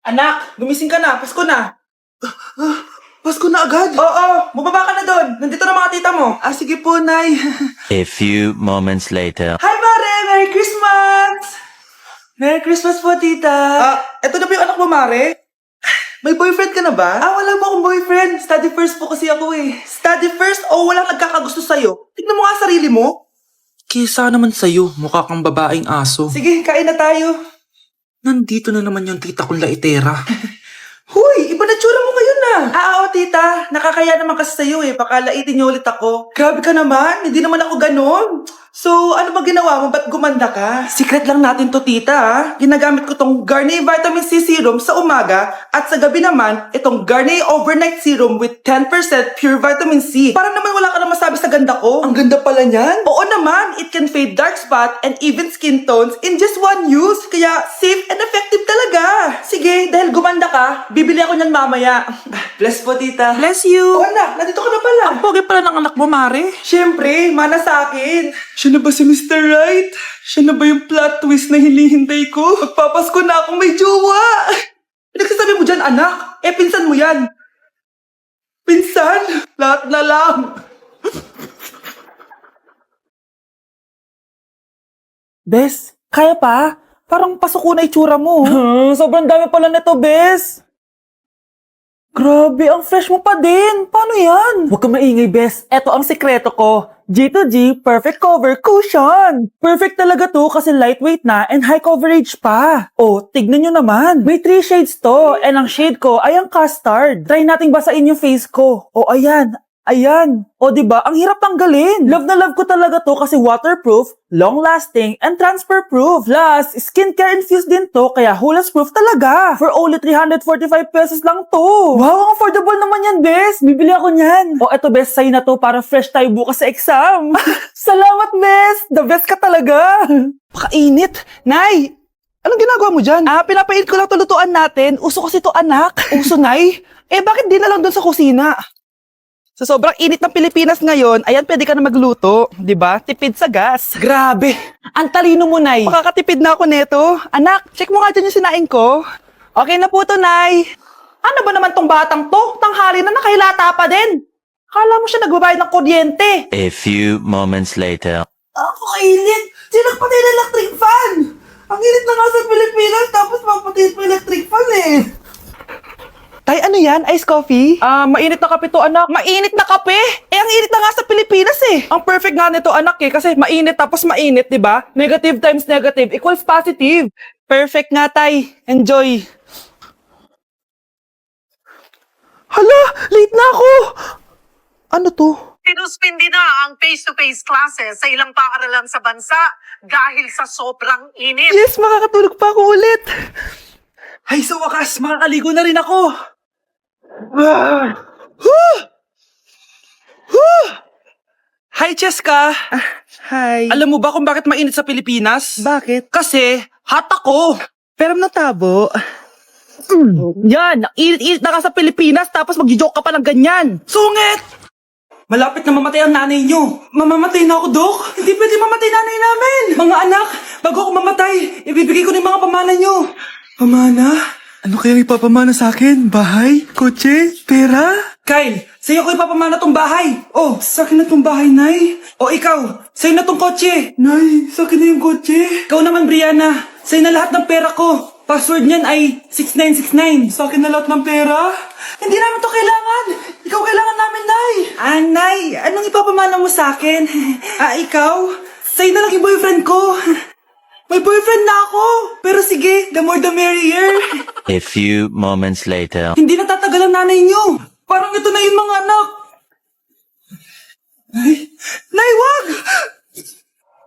Anak, gumising ka na. Pasko na. Pasko na agad? Oo, bumaba ka na doon. Nandito na mga tita mo. Sige po, Nay. A few moments later. Hi, Mare! Merry Christmas! Merry Christmas po, tita. Eto na ba yung anak mo, Mare? May boyfriend ka na ba? Wala mo akong boyfriend. Study first po kasi ako eh. Study first o walang nagkakagusto sa'yo? Tignan mo nga sarili mo. Kisa naman sa'yo, mukha kang babaeng aso. Sige, kain na tayo. Nandito na naman yung tita kong laitera. Huy, iba na tsura mo ngayon na. Oo, tita. Nakakaya naman kasi sa'yo eh. Baka laitin niyo ulit ako. Grabe ka naman. Hindi naman ako ganon. So, ano ba ginawa mo? Ba't gumanda ka? Secret lang natin to, tita. Ginagamit ko tong Garnier Vitamin C Serum sa umaga at sa gabi naman, itong Garnier Overnight Serum with 10% pure vitamin C. Para naman wala ka na masabi sa ganda ko. Ang ganda pala niyan. Oo naman, it can fade dark spot and even skin tones in just one use. Kaya safe and effective talaga. Sige, dahil gumanda ka, bibili ako niyan mamaya. Bless po, tita. Bless you. Oh anak, nandito ka na pala. Ang pogi pala ng anak mo, Mare. Siyempre, mana sa akin. Siya na ba si Mr. Right? Siya na ba yung plot twist na hinihintay ko? Magpapasko na akong may jowa. Pinagsasabi mo dyan, anak. Pinsan mo yan. Pinsan? Lahat na lang. Bes, kaya pa? Parang pasuko na itsura mo. Sobrang dami pala nito, Bes. Grabe, ang fresh mo pa din. Paano yan? Huwag kang maingay, Bes. Eto ang sikreto ko. G2G Perfect Cover Cushion. Perfect talaga to kasi lightweight na and high coverage pa. Oh, tignan nyo naman. May 3 shades to and ang shade ko ay ang custard. Try nating basain yung face ko. Oh, ayan. Ayan. O, diba? Ang hirap tanggalin. Love na love ko talaga to kasi waterproof, long-lasting, and transfer-proof. Plus, skincare-infused din to kaya hulas-proof talaga. For only 345 pesos lang to. Wow, ang affordable naman yan, Bes. Bibili ako niyan. O, eto, Bes, sa'yo na to para fresh tayo bukas sa exam. Salamat, Bes. The best ka talaga. Pakainit. Nay, anong ginagawa mo dyan? Pinapainit ko lang to lutuan natin. Uso kasi to, anak. Uso, Nay? Bakit di na lang doon sa kusina? Sa sobrang init ng Pilipinas ngayon, ayan, pwede ka na magluto. Di ba? Tipid sa gas. Grabe. Ang talino mo, Nay. Makakatipid na ako neto. Anak, check mo nga dyan yung sinaing ko. Okay na po to, Nay. Ano ba naman tong batang to? Tanghali na nakahilata pa din. Kala mo siya nagbabayad ng kuryente. A few moments later. Ako kainit. Sinagpatay ng electric fan. Ang init na nga sa Pilipinas, tapos mapatay pa electric fan eh. Tay, ano yan? Ice coffee? Mainit na kape to, anak. Mainit na kape? Ang init na nga sa Pilipinas eh. Ang perfect nga nito, anak eh, kasi mainit tapos mainit, di ba? Negative times negative equals positive. Perfect nga, Tay. Enjoy. Hala, late na ako. Ano to? Sinuspindi na ang face-to-face classes sa ilang paaralan sa bansa dahil sa sobrang init. Yes, makakatulog pa ako ulit. Ay, sa wakas, makakaligo na rin ako. Hi, Cheska. Hi. Alam mo ba kung bakit mainit sa Pilipinas? Bakit? Kasi, hot ako. Pero natabo. Yan, init-init na ka sa Pilipinas tapos mag-joke ka pa ng ganyan. Sungit! Malapit na mamatay ang nanay nyo. Mamamatay na ako, Dok. Hindi pwede mamatay nanay namin. Mga anak, bago ako mamatay, ibibigay ko na yung mga pamana nyo. Pamana? Ano kayang ipapamana sa akin? Bahay? Kotse? Pera? Kyle, sa'yo ko ipapamana tong bahay. Oh, sa akin na tong bahay, Nay. O ikaw, sa'yo na tong kotse. Nay, sa akin na yung kotse. Ikaw naman, Brianna, sa'yo na lahat ng pera ko. Password niyan ay 6969. Sa akin na lahat ng pera? Hindi namin to kailangan. Ikaw kailangan namin, Nay. Nay, anong ipapamana mo sa akin? Ikaw? Sa'yo na lang yung boyfriend ko. May boyfriend na ako. Pero sige, the more the merrier. A few moments later. Hindi na tatagal ang nanay niyo. Parang ito na yung mga anak. Nay, wag!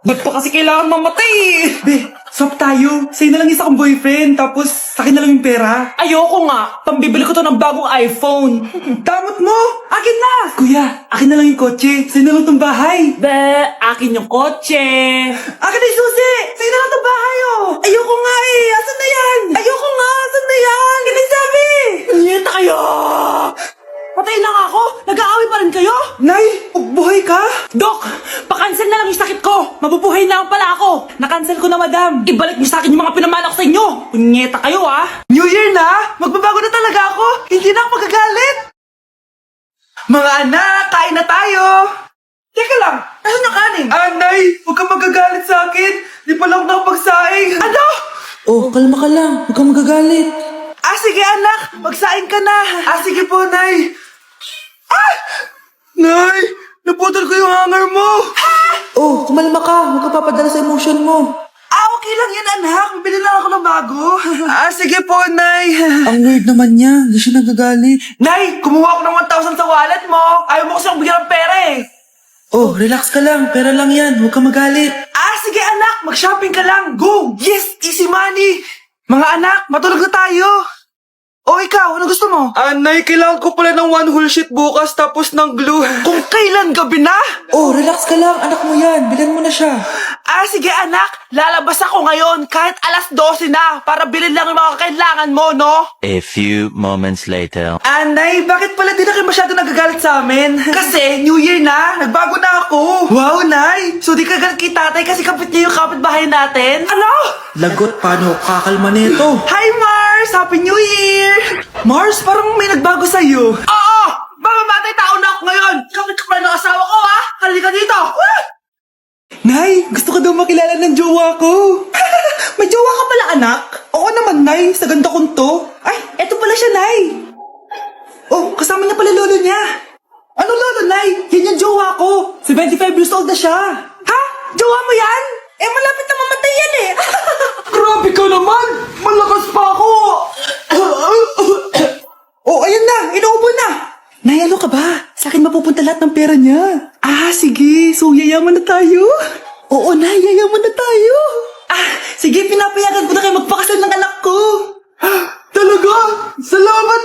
Ba't pa kasi kailangan mamatay eh? Be, swap tayo. Sa'yo na lang isa kong boyfriend, tapos sa'kin na lang yung pera. Ayoko nga. Pambibili ko to ng bagong iPhone. Damot mo! Akin na! Kuya, akin na lang yung kotse. Sa'yo na lang tong bahay. Be, akin yung kotse. Akin na yung susi! Sa'yo na lang tong bahay oh! Ayoko nga eh! Asan na yan? Ayoko nga! Asan na yan? Kinisabi! Niyeta kayo! Patay na nga ako! Nag-aaway pa rin kayo? Nay, buhay ka? Dok, pakancel na lang yung sakit ko! Mabubuhay na lang pala ako! Nakancel ko na, madam! Ibalik niyo sa akin yung mga pinamana ko sa inyo! Punyeta kayo, ah! New Year na! Mga anak, kain na tayo! Teka lang, asan yung kanin? Nay, huwag kang magagalit sa akin. Di pa lang nakapagsaing. Ano? Oh, kalma ka lang. Huwag kang magagalit. Sige anak, magsaing ka na. Sige po, Nay. Nay, naputol ko yung hanger mo. Oh, kumalma ka. Huwag ka papadala sa emotion mo. Okay lang yan, anak. Bibili lang ako ng bago. Sige po, Nay. Ang weird naman niya. Hindi siya nagagalit. Nay, kumuha ko ng 1,000 sa wallet mo. Ayaw mo kasi akong bigyan ng pera eh. Oh, relax ka lang. Pera lang yan. Huwag ka magalit. Sige anak, mag-shopping ka lang. Go! Yes, easy money. Mga anak, matulog na tayo. Ikaw, ano gusto mo? Nay, kailangan ko pala ng one whole sheet bukas tapos ng glue. Kung kailan gabi na? Oh, relax ka lang. Anak mo yan. Bilhan mo na siya. Sige anak, lalabas ako ngayon kahit alas 12 na para bilhin lang yung mga kailangan mo, no? A few moments later. Nay, bakit pala di na kayo masyado nagagalit sa amin? Kasi New Year na, nagbago na ako. Wow, Nay! So di ka galit kay tatay kasi kapit niya yung kapitbahay natin? Ano? Lagot, paano kakalma nito? Hi, Mars! Happy New Year! Mars, parang may nagbago sa'yo. Oo! Mamamatay tao na ako ngayon! Kapit ka pala ng asawa ko, ha? Halika dito! Nay, gusto ko daw makilala ng jowa ko. May jowa ka pala, anak? Oo naman, Nay. Sa ganda kong to. Ay, eto pala siya, Nay. Kasama niya pala lolo niya. Ano lolo, Nay? Yan yung jowa ko. 75 years old na siya. Ha? Jowa mo yan? Malapit na mamatay yan eh. Grabe ka naman. Malakas pa ako. Ayan na. Inuubo na. Nay, ano ka ba? Sa akin mapupunta lahat ng pera niya. Sige. So, yayaman na tayo? Oo, Nay. Yayaman na tayo. Sige. Pinapayagan ko na kayo magpakasal ng anak ko. Talaga? Salamat,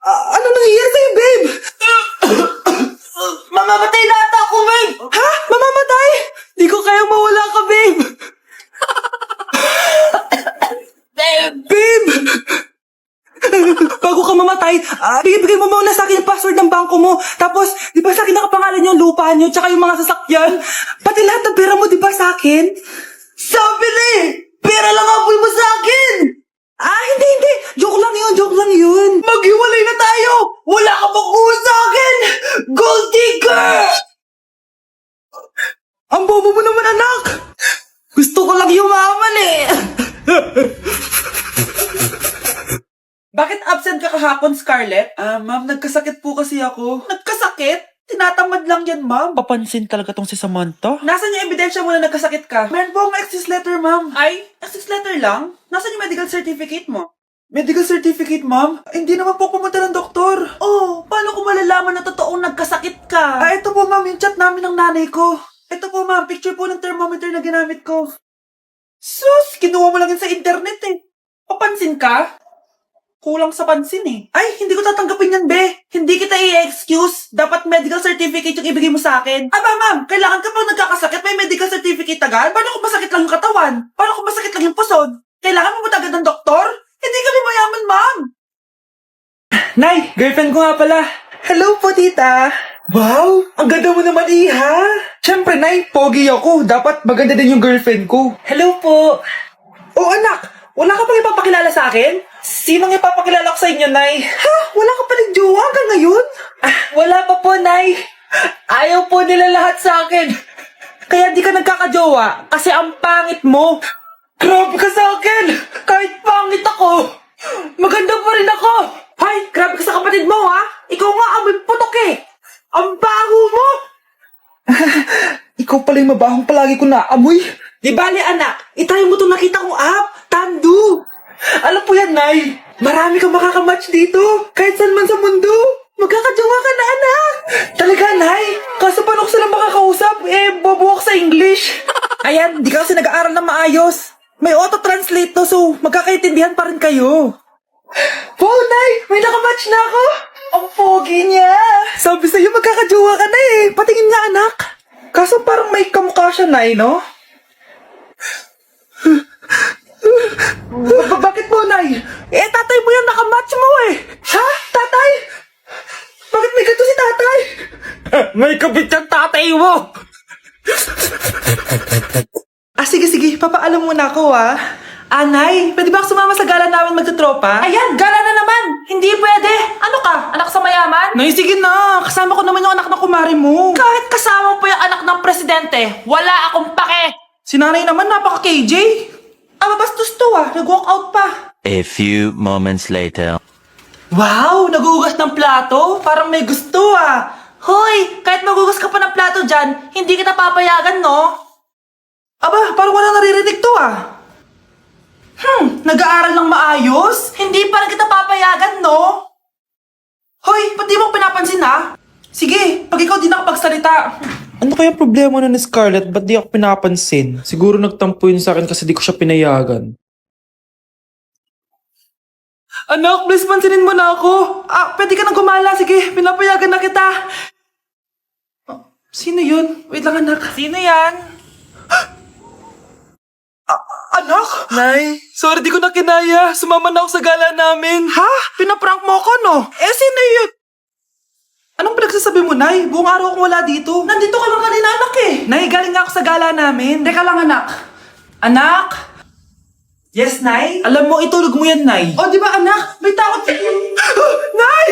Ano nangyayari sa'yo, babe? Mamamatay na ata ako, babe! Ha? Mamamatay? Di ko kaya mawala ka, babe! Babe! Bago ka mamatay, bigay mo muna sa akin yung password ng bangko mo. Tapos, di ba sa akin nakapangalan yung lupa niyo tsaka yung mga sasakyan? Pati lahat ng pera mo, di ba sa akin? Sabi na eh! Pera lang habol mo sa akin! Hindi. Joke lang yun. Maghiwalay na tayo! Wala ka makuha sa akin! Gold digger! Ang bobo mo naman, anak! Gusto ko lang yumaman eh! Bakit absent ka kahapon, Scarlett? Ma'am, nagkasakit po kasi ako. Nagkasakit? Tinatamad lang yan, ma'am. Papansin talaga tong si Samantha. Nasaan yung ebidensya mo na nagkasakit ka? Meron po akong excuse letter, ma'am. Ay, excuse letter lang? Nasaan yung medical certificate mo? Medical certificate, ma'am? Hindi naman po pumunta ng doktor. Paano ko malalaman na totoong nagkasakit ka? Ito po, ma'am, yung chat namin ng nanay ko. Ito po, ma'am, picture po ng thermometer na ginamit ko. Sus, kinuha mo lang yun sa internet eh. Papansin ka? Kulang sa pansin eh. Ay, hindi ko tatanggapin yan, be. Hindi kita i-excuse. Dapat medical certificate yung ibigay mo sa akin. Ma'am, kailangan ka pang nagkakasakit, may medical certificate agad? Paano kung masakit lang yung katawan? Paano kung masakit lang yung pusod? Kailangan mo agad ng doktor? Hindi kami mayaman, ma'am. Nay, girlfriend ko nga pala. Hello po, tita. Wow, ang ganda mo naman, iha. Siyempre, Nay, pogi ako. Dapat maganda din yung girlfriend ko. Hello po. Anak, wala ka pang ipapakilala sa akin? Sinong ipapakilala ko sa inyo, Nay? Ha? Wala ka palang jowa hanggang ngayon? Wala pa po, Nay. Ayaw po nila lahat sa akin. Kaya di ka nagkakajowa kasi ang pangit mo. Grabe ka sa akin. Kahit pangit ako, maganda pa rin ako. Hay, grabe ka sa kapatid mo, ha? Ikaw nga amoy putok eh. Ang baho mo. Ikaw pala yung mabahong palagi ko naamoy. Di bali, anak. Itry mo itong nakita kong app. Tandu. Alam po yan, Nay. Marami kang makakamatch dito. Kahit saan man sa mundo. Magkakajowa ka na, anak. Talaga, Nay. Kaso paano ko silang makakausap? Bobo ako sa English. Ayan, di ka kasi nag-aaral na maayos. May auto-translate to, so magkakaintindihan pa rin kayo. Wow, Nay. May nakamatch na ako. Ang pogi niya. Sabi sa'yo, magkakajowa ka na eh. Patingin nga, anak. Kaso parang may kamukha siya, Nay, no? Bakit mo, Nay? Tatay mo yung nakamatch mo eh. Ha? Tatay? Bakit may ganito si tatay? May kabit yung tatay mo. Sige. Papaalam muna ako, Nay, pwede ba ako sumama sa gala namin magtutropa? Ayan, gala na naman. Hindi pwede. Ano ka? Anak sa mayaman? Nay, sige na. Kasama ko naman yung anak ng kumare mo. Kahit kasama mo pa yung anak ng presidente, wala akong pake. Si nanay naman napaka-KJ. Bastos to nag-walk out pa. A few moments later. Wow, nagugas ng plato. Parang may gusto Hoy, kahit magugas ka pa ng plato dyan, hindi kita papayagan, no? Parang wala naririnig to Nag-aaral ng maayos? Hindi pa rin kita papayagan, no? Hoy, ba't di mo pinapansin Sige, pag ikaw di nakapagsalita. Ano kaya problema na ni Scarlett? Ba't di ako pinapansin? Siguro nagtampo yun sa akin kasi di ko siya pinayagan. Anak, please pansinin mo na ako. Pwede ka nang gumala. Sige, pinapayagan na kita. Sino yun? Wait lang, anak. Sino yan? Anak? Nay? Sorry, di ko na kinaya. Sumama na ako sa gala namin. Ha? Pinaprank mo ako, no? Sino yun? Anong pinagsasabi mo, Nay? Buong araw akong wala dito. Nandito ka lang kanina, anak Nay, galing nga ako sa gala namin. Teka lang, anak. Anak? Yes, Nay? Alam mo, itulog mo yan, Nay. O, di ba, anak? May takot. Nay!